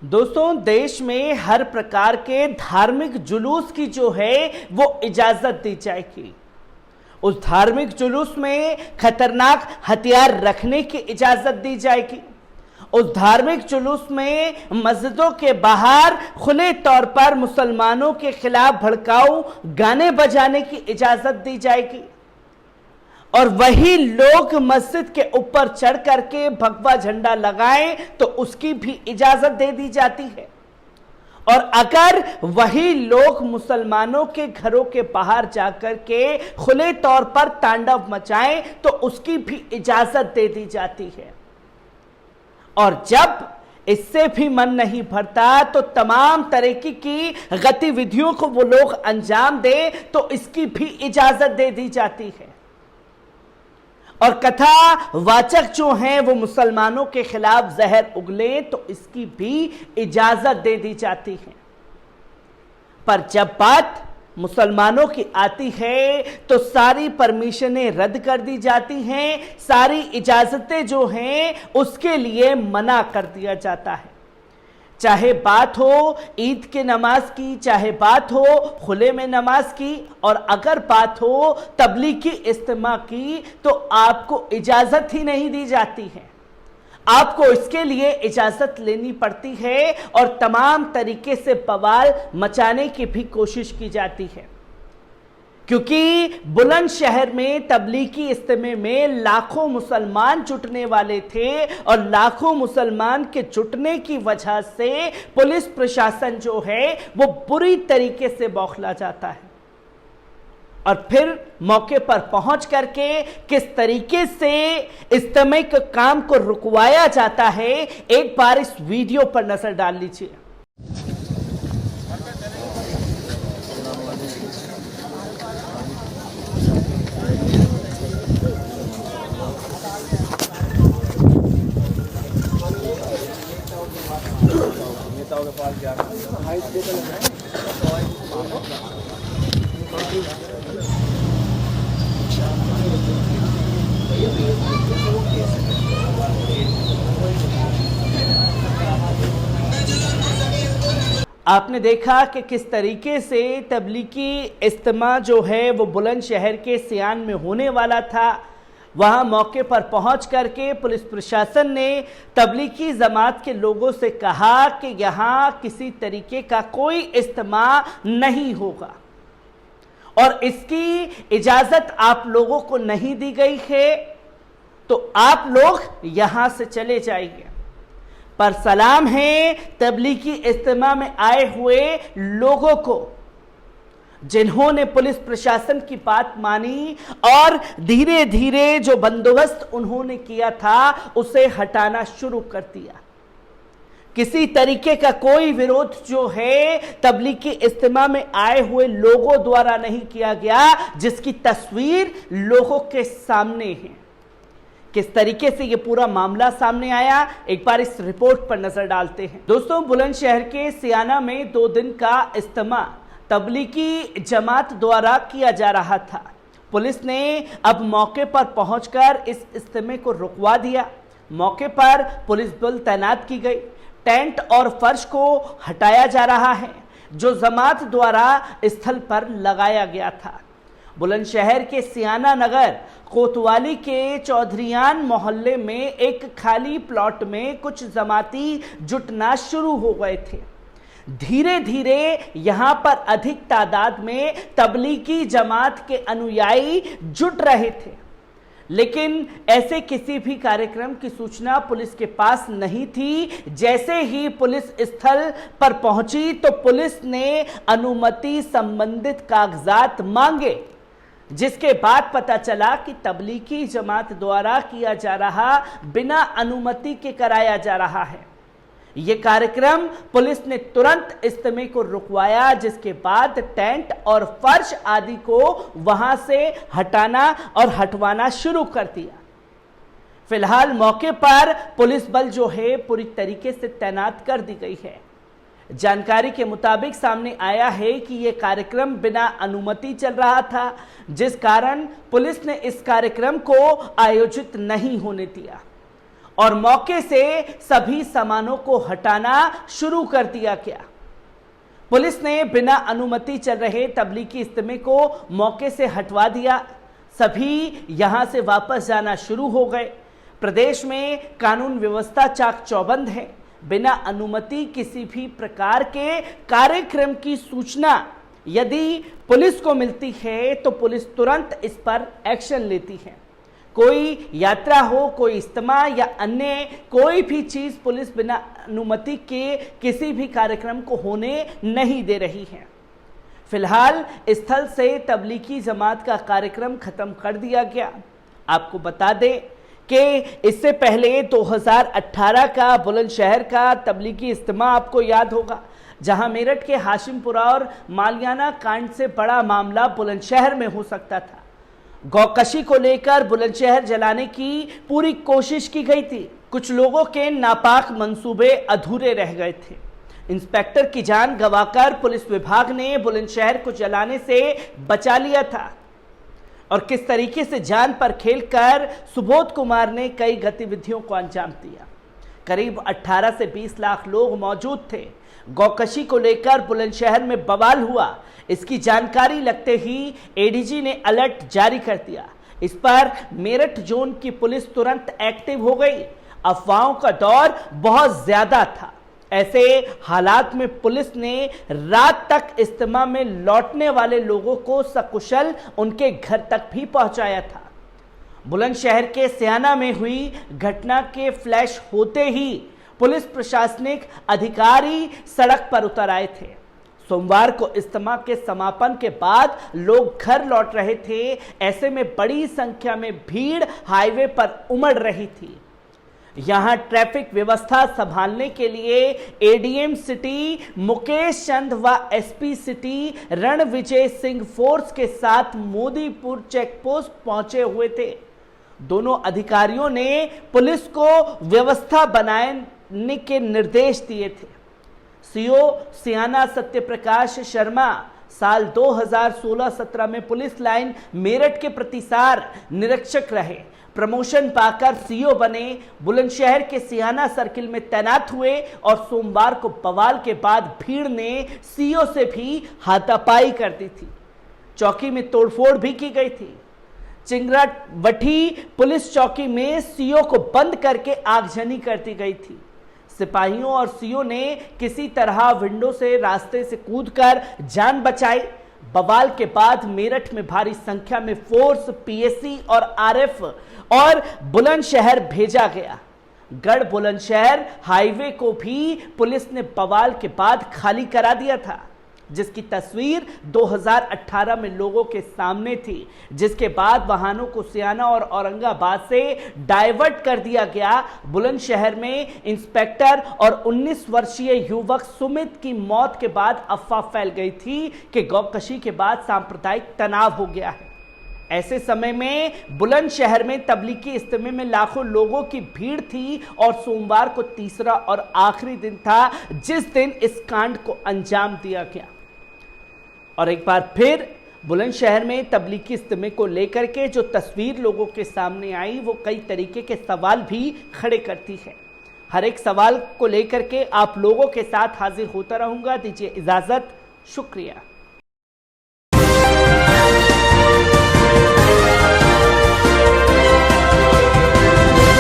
दोस्तों, देश में हर प्रकार के धार्मिक जुलूस की जो है वो इजाजत दी जाएगी। उस धार्मिक जुलूस में खतरनाक हथियार रखने की इजाजत दी जाएगी। उस धार्मिक जुलूस में मस्जिदों के बाहर खुले तौर पर मुसलमानों के खिलाफ भड़काऊ गाने बजाने की इजाजत दी जाएगी। और वही लोग मस्जिद के ऊपर चढ़ करके भगवा झंडा लगाएं तो उसकी भी इजाजत दे दी जाती है। और अगर वही लोग मुसलमानों के घरों के बाहर जाकर के खुले तौर पर तांडव मचाएं तो उसकी भी इजाजत दे दी जाती है। और जब इससे भी मन नहीं भरता तो तमाम तरीके की गतिविधियों को वो लोग अंजाम दे तो इसकी भी इजाजत दे दी जाती है। और कथा वाचक जो हैं वो मुसलमानों के खिलाफ जहर उगले तो इसकी भी इजाजत दे दी जाती है। पर जब बात मुसलमानों की आती है तो सारी परमिशनें रद्द कर दी जाती हैं, सारी इजाजतें जो हैं उसके लिए मना कर दिया जाता है। चाहे बात हो ईद के नमाज की, चाहे बात हो खुले में नमाज की, और अगर बात हो तबलीगी इज्तिमा की तो आपको इजाजत ही नहीं दी जाती है। आपको इसके लिए इजाजत लेनी पड़ती है और तमाम तरीके से बवाल मचाने की भी कोशिश की जाती है। क्योंकि बुलंदशहर में तबलीगी इज्तिमे में लाखों मुसलमान जुटने वाले थे और लाखों मुसलमान के जुटने की वजह से पुलिस प्रशासन जो है वो बुरी तरीके से बौखला जाता है। और फिर मौके पर पहुंच करके किस तरीके से इज्तिमे के काम को रुकवाया जाता है, एक बार इस वीडियो पर नजर डाल लीजिए। आपने देखा कि किस तरीके से तबलीगी इज्तिमा जो है वो बुलंदशहर के सियान में होने वाला था। वहां मौके पर पहुंच करके पुलिस प्रशासन ने तबलीगी जमात के लोगों से कहा कि यहां किसी तरीके का कोई इज्तिमा नहीं होगा और इसकी इजाजत आप लोगों को नहीं दी गई है, तो आप लोग यहां से चले जाइए। पर सलाम है तबलीगी इज्तिमा में आए हुए लोगों को, जिन्होंने पुलिस प्रशासन की बात मानी और धीरे धीरे जो बंदोबस्त उन्होंने किया था उसे हटाना शुरू कर दिया। किसी तरीके का कोई विरोध जो है तबलीगी इज्तिमा में आए हुए लोगों द्वारा नहीं किया गया, जिसकी तस्वीर लोगों के सामने है। किस तरीके से ये पूरा मामला सामने आया, एक बार इस रिपोर्ट पर नजर डालते हैं। दोस्तों, बुलंदशहर के सियाना में 2 दिन का इज्तिमा तबलीगी जमात द्वारा किया जा रहा था। पुलिस ने अब मौके पर पहुंचकर इस इज्तिमे को रुकवा दिया। मौके पर पुलिस बल तैनात की गई। टेंट और फर्श को हटाया जा रहा है जो जमात द्वारा स्थल पर लगाया गया था। बुलंदशहर के सियाना नगर कोतवाली के चौधरियान मोहल्ले में एक खाली प्लॉट में कुछ जमाती जुटना शुरू हो गए थे। धीरे धीरे यहां पर अधिक तादाद में तबलीगी जमात के अनुयायी जुट रहे थे, लेकिन ऐसे किसी भी कार्यक्रम की सूचना पुलिस के पास नहीं थी। जैसे ही पुलिस स्थल पर पहुंची तो पुलिस ने अनुमति संबंधित कागजात मांगे, जिसके बाद पता चला कि तबलीगी जमात द्वारा किया जा रहा बिना अनुमति के कराया जा रहा है। ये कार्यक्रम पुलिस ने तुरंत इज्तिमे को रुकवाया, जिसके बाद टेंट और फर्श आदि को वहां से हटाना और हटवाना शुरू कर दिया। फिलहाल मौके पर पुलिस बल जो है पूरी तरीके से तैनात कर दी गई है। जानकारी के मुताबिक सामने आया है कि यह कार्यक्रम बिना अनुमति चल रहा था, जिस कारण पुलिस ने इस कार्यक्रम को आयोजित नहीं होने दिया। और मौके से सभी सामानों को हटाना शुरू कर दिया गया। पुलिस ने बिना अनुमति चल रहे तबलीगी इज्तिमा को मौके से हटवा दिया। सभी यहां से वापस जाना शुरू हो गए। प्रदेश में कानून व्यवस्था चाक चौबंद है। बिना अनुमति किसी भी प्रकार के कार्यक्रम की सूचना यदि पुलिस को मिलती है तो पुलिस तुरंत इस पर एक्शन लेती है। कोई यात्रा हो, कोई इज्तिमा या अन्य कोई भी चीज पुलिस बिना अनुमति के किसी भी कार्यक्रम को होने नहीं दे रही है। फिलहाल स्थल से तबलीगी जमात का कार्यक्रम खत्म कर दिया गया। आपको बता दें कि इससे पहले 2018 का बुलंदशहर का तबलीगी इज्तिमा आपको याद होगा, जहां मेरठ के हाशिमपुरा और मालियाना कांड से बड़ा मामला बुलंदशहर में हो सकता था। गौकशी को लेकर बुलंदशहर जलाने की पूरी कोशिश की गई थी। कुछ लोगों के नापाक मंसूबे अधूरे रह गए थे। इंस्पेक्टर की जान गंवाकर पुलिस विभाग ने बुलंदशहर को जलाने से बचा लिया था। और किस तरीके से जान पर खेलकर सुबोध कुमार ने कई गतिविधियों को अंजाम दिया। करीब 18 से 20 लाख लोग मौजूद थे। गौकशी को लेकर बुलंदशहर में बवाल हुआ। इसकी जानकारी लगते ही एडीजी ने अलर्ट जारी कर दिया। इस पर मेरठ जोन की पुलिस तुरंत एक्टिव हो गई। अफवाहों का दौर बहुत ज्यादा था। ऐसे हालात में पुलिस ने रात तक इज्तिमा में लौटने वाले लोगों को सकुशल उनके घर तक भी पहुंचाया था। बुलंदशहर के सियाना में हुई घटना के फ्लैश होते ही पुलिस प्रशासनिक अधिकारी सड़क पर उतर आए थे। सोमवार को इज्तिमा के समापन के बाद लोग घर लौट रहे थे। ऐसे में बड़ी संख्या में भीड़ हाईवे पर उमड़ रही थी। यहां ट्रैफिक व्यवस्था संभालने के लिए एडीएम सिटी मुकेश चंद व SP city Ranvijay Singh force के साथ मोदीपुर चेकपोस्ट पहुंचे हुए थे। दोनों अधिकारियों ने पुलिस को व्यवस्था बनाने के निर्देश दिए थे। सीओ सियाना सत्यप्रकाश शर्मा साल 2016-17 में पुलिस लाइन मेरठ के प्रतिसार निरीक्षक रहे। प्रमोशन पाकर सीओ बने। बुलंदशहर के सियाना सर्किल में तैनात हुए और सोमवार को बवाल के बाद भीड़ ने सीओ से भी हाथापाई कर दी थी। चौकी में तोड़फोड़ भी की गई थी। चिंगरावठी पुलिस चौकी में सीओ को बंद करके आगजनी कर दी गई थी। सिपाहियों और सीओ ने किसी तरह विंडो से रास्ते से कूदकर जान बचाई। बवाल के बाद मेरठ में भारी संख्या में फोर्स, पीएसी और आरएफ और बुलंदशहर भेजा गया। गढ़ बुलंदशहर हाईवे को भी पुलिस ने बवाल के बाद खाली करा दिया था, जिसकी तस्वीर 2018 में लोगों के सामने थी। जिसके बाद वाहनों को सियाना और औरंगाबाद से डाइवर्ट कर दिया गया। बुलंदशहर में इंस्पेक्टर और 19 वर्षीय युवक सुमित की मौत के बाद अफवाह फैल गई थी कि गौकशी के बाद सांप्रदायिक तनाव हो गया है। ऐसे समय में बुलंदशहर में तबलीगी इज्तिमा में लाखों लोगों की भीड़ थी और सोमवार को तीसरा और आखिरी दिन था जिस दिन इस कांड को अंजाम दिया गया। और एक बार फिर बुलंदशहर में तबलीगी इज्तिमा को लेकर के जो तस्वीर लोगों के सामने आई वो कई तरीके के सवाल भी खड़े करती है। हर एक सवाल को लेकर के आप लोगों के साथ हाजिर होता रहूंगा। दीजिए इजाजत, शुक्रिया।